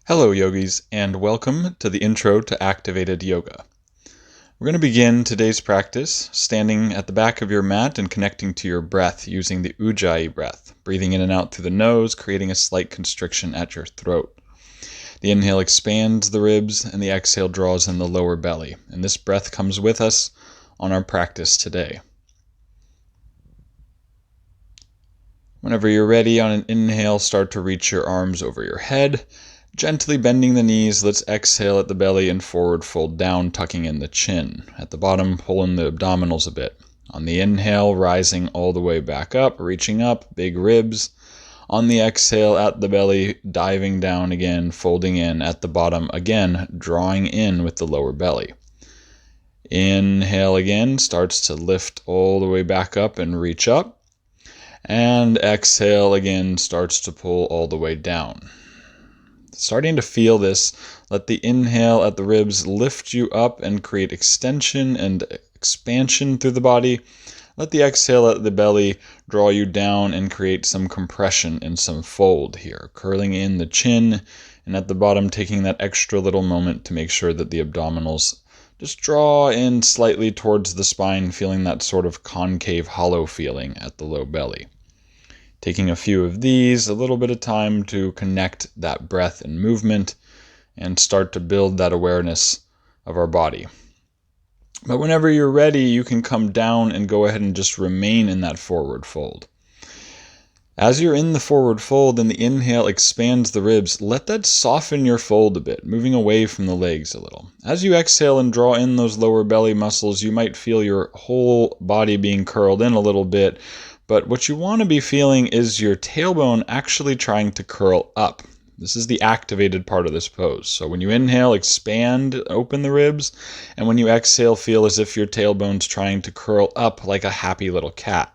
Hello, yogis, and welcome to the Intro to Activated Yoga. We're going to begin today's practice standing at the back of your mat and connecting to your breath using the Ujjayi breath, breathing in and out through the nose, creating a slight constriction at your throat. The inhale expands the ribs, and the exhale draws in the lower belly, and this breath comes with us on our practice today. Whenever you're ready, on an inhale, start to reach your arms over your head. Gently bending the knees, let's exhale at the belly and forward fold down, tucking in the chin. At the bottom, pull in the abdominals a bit. On the inhale, rising all the way back up, reaching up, big ribs. On the exhale, at the belly, diving down again, folding in. At the bottom, again, drawing in with the lower belly. Inhale again, starts to lift all the way back up and reach up. And exhale again, starts to pull all the way down. Starting to feel this, let the inhale at the ribs lift you up and create extension and expansion through the body. Let the exhale at the belly draw you down and create some compression and some fold here, curling in the chin, and at the bottom taking that extra little moment to make sure that the abdominals just draw in slightly towards the spine, feeling that sort of concave hollow feeling at the low belly. Taking a few of these, a little bit of time to connect that breath and movement and start to build that awareness of our body. But whenever you're ready, you can come down and go ahead and just remain in that forward fold. As you're in the forward fold and the inhale expands the ribs, let that soften your fold a bit, moving away from the legs a little. As you exhale and draw in those lower belly muscles, you might feel your whole body being curled in a little bit. But what you want to be feeling is your tailbone actually trying to curl up. This is the activated part of this pose. So when you inhale, expand, open the ribs, and when you exhale, feel as if your tailbone's trying to curl up like a happy little cat.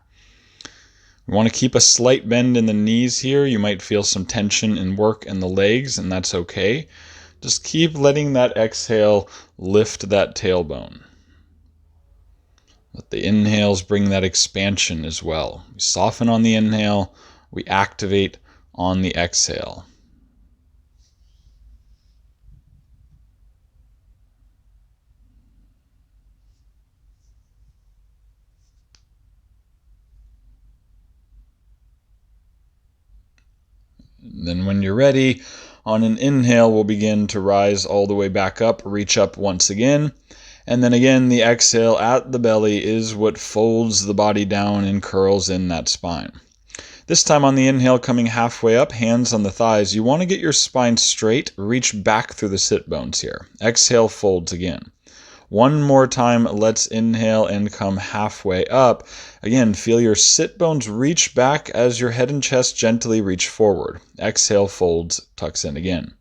We want to keep a slight bend in the knees here. You might feel some tension and work in the legs, and that's okay. Just keep letting that exhale lift that tailbone. Let the inhales bring that expansion as well. We soften on the inhale, we activate on the exhale. Then when you're ready, on an inhale, we'll begin to rise all the way back up, reach up once again. And then again, the exhale at the belly is what folds the body down and curls in that spine. This time on the inhale, coming halfway up, hands on the thighs, you want to get your spine straight, reach back through the sit bones here. Exhale, folds again. One more time, let's inhale and come halfway up. Again, feel your sit bones reach back as your head and chest gently reach forward. Exhale, folds, tucks in again.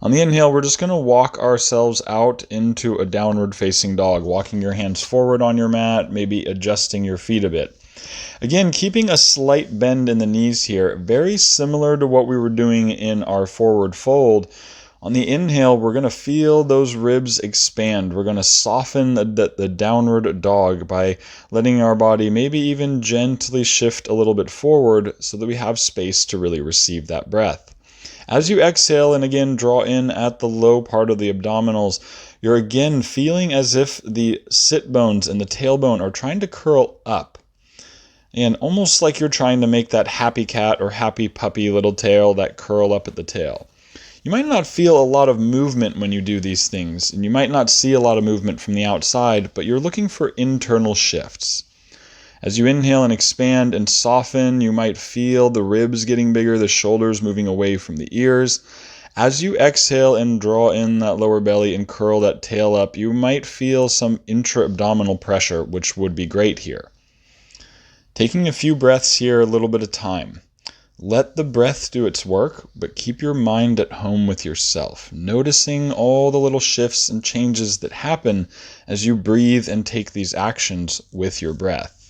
On the inhale, we're just going to walk ourselves out into a downward facing dog, walking your hands forward on your mat, maybe adjusting your feet a bit. Again, keeping a slight bend in the knees here, very similar to what we were doing in our forward fold. On the inhale, we're going to feel those ribs expand. We're going to soften the downward dog by letting our body maybe even gently shift a little bit forward so that we have space to really receive that breath. As you exhale and again draw in at the low part of the abdominals, you're again feeling as if the sit bones and the tailbone are trying to curl up. And almost like you're trying to make that happy cat or happy puppy little tail that curl up at the tail. You might not feel a lot of movement when you do these things, and you might not see a lot of movement from the outside, but you're looking for internal shifts. As you inhale and expand and soften, you might feel the ribs getting bigger, the shoulders moving away from the ears. As you exhale and draw in that lower belly and curl that tail up, you might feel some intra-abdominal pressure, which would be great here. Taking a few breaths here, a little bit of time. Let the breath do its work, but keep your mind at home with yourself, noticing all the little shifts and changes that happen as you breathe and take these actions with your breath.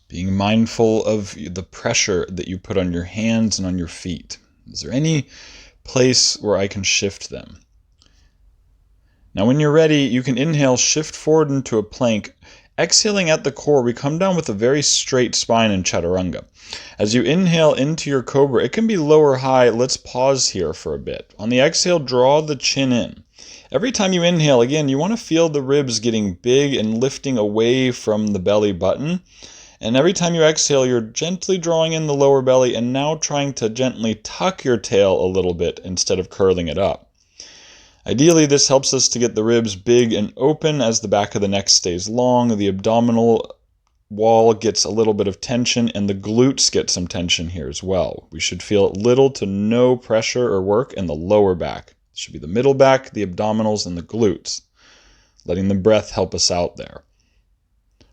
Being mindful of the pressure that you put on your hands and on your feet. Is there any place where I can shift them? Now when you're ready, you can inhale, shift forward into a plank. Exhaling at the core, we come down with a very straight spine in chaturanga. As you inhale into your cobra, it can be low or high. Let's pause here for a bit. On the exhale, draw the chin in. Every time you inhale, again, you want to feel the ribs getting big and lifting away from the belly button. And every time you exhale, you're gently drawing in the lower belly and now trying to gently tuck your tail a little bit instead of curling it up. Ideally, this helps us to get the ribs big and open as the back of the neck stays long, the abdominal wall gets a little bit of tension, and the glutes get some tension here as well. We should feel little to no pressure or work in the lower back. It should be the middle back, the abdominals, and the glutes, letting the breath help us out there.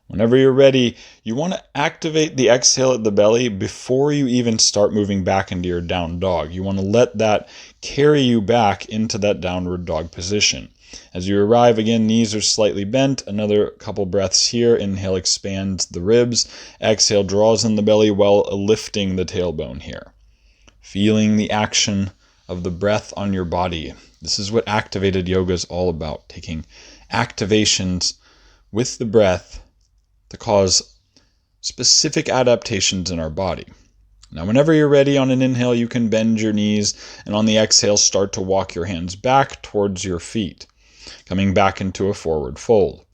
Whenever you're ready, you want to activate the exhale at the belly before you even start moving back into your down dog. You want to let that carry you back into that downward dog position. As you arrive, again, knees are slightly bent. Another couple breaths here. Inhale, expands the ribs. Exhale, draws in the belly while lifting the tailbone here. Feeling the action of the breath on your body. This is what activated yoga is all about, taking activations with the breath to cause specific adaptations in our body. Now, whenever you're ready, on an inhale, you can bend your knees, and on the exhale, start to walk your hands back towards your feet, coming back into a forward fold.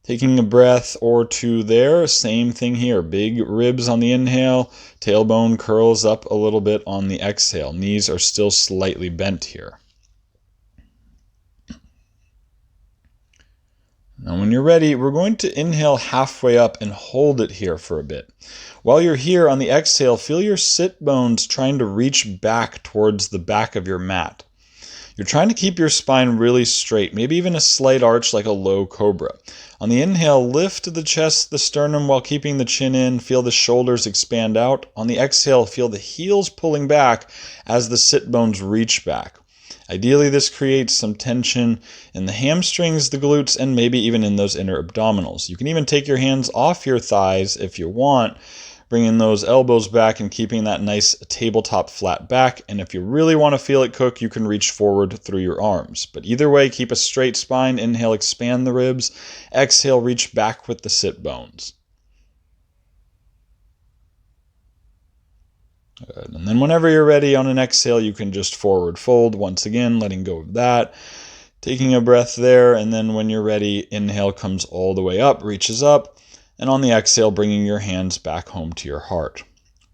Taking a breath or two there, same thing here. Big ribs on the inhale, tailbone curls up a little bit on the exhale. Knees are still slightly bent here. Now when you're ready, we're going to inhale halfway up and hold it here for a bit. While you're here on the exhale, feel your sit bones trying to reach back towards the back of your mat. You're trying to keep your spine really straight, maybe even a slight arch like a low cobra. On the inhale, lift the chest, the sternum while keeping the chin in. Feel the shoulders expand out. On the exhale, feel the heels pulling back as the sit bones reach back. Ideally, this creates some tension in the hamstrings, the glutes, and maybe even in those inner abdominals. You can even take your hands off your thighs if you want, bringing those elbows back and keeping that nice tabletop flat back. And if you really want to feel it cook, you can reach forward through your arms. But either way, keep a straight spine. Inhale, expand the ribs. Exhale, reach back with the sit bones. Good. And then whenever you're ready, on an exhale, you can just forward fold once again, letting go of that. Taking a breath there, and then when you're ready, inhale comes all the way up, reaches up, and on the exhale, bringing your hands back home to your heart.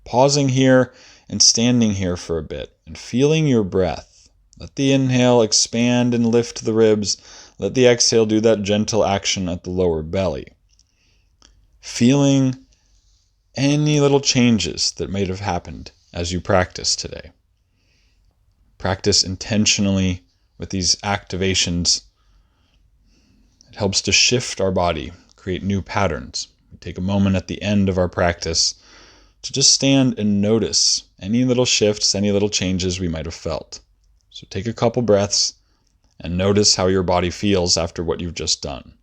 Pausing here and standing here for a bit and feeling your breath. Let the inhale expand and lift the ribs. Let the exhale do that gentle action at the lower belly. Feeling any little changes that might have happened as you practice today. Practice intentionally with these activations. It helps to shift our body, create new patterns. We take a moment at the end of our practice to just stand and notice any little shifts, any little changes we might have felt. So take a couple breaths and notice how your body feels after what you've just done.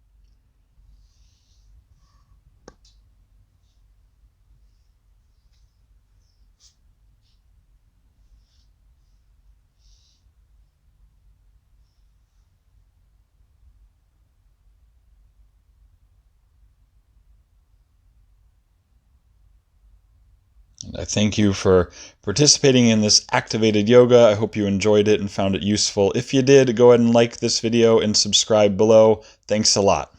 And I thank you for participating in this activated yoga. I hope you enjoyed it and found it useful. If you did, go ahead and like this video and subscribe below. Thanks a lot.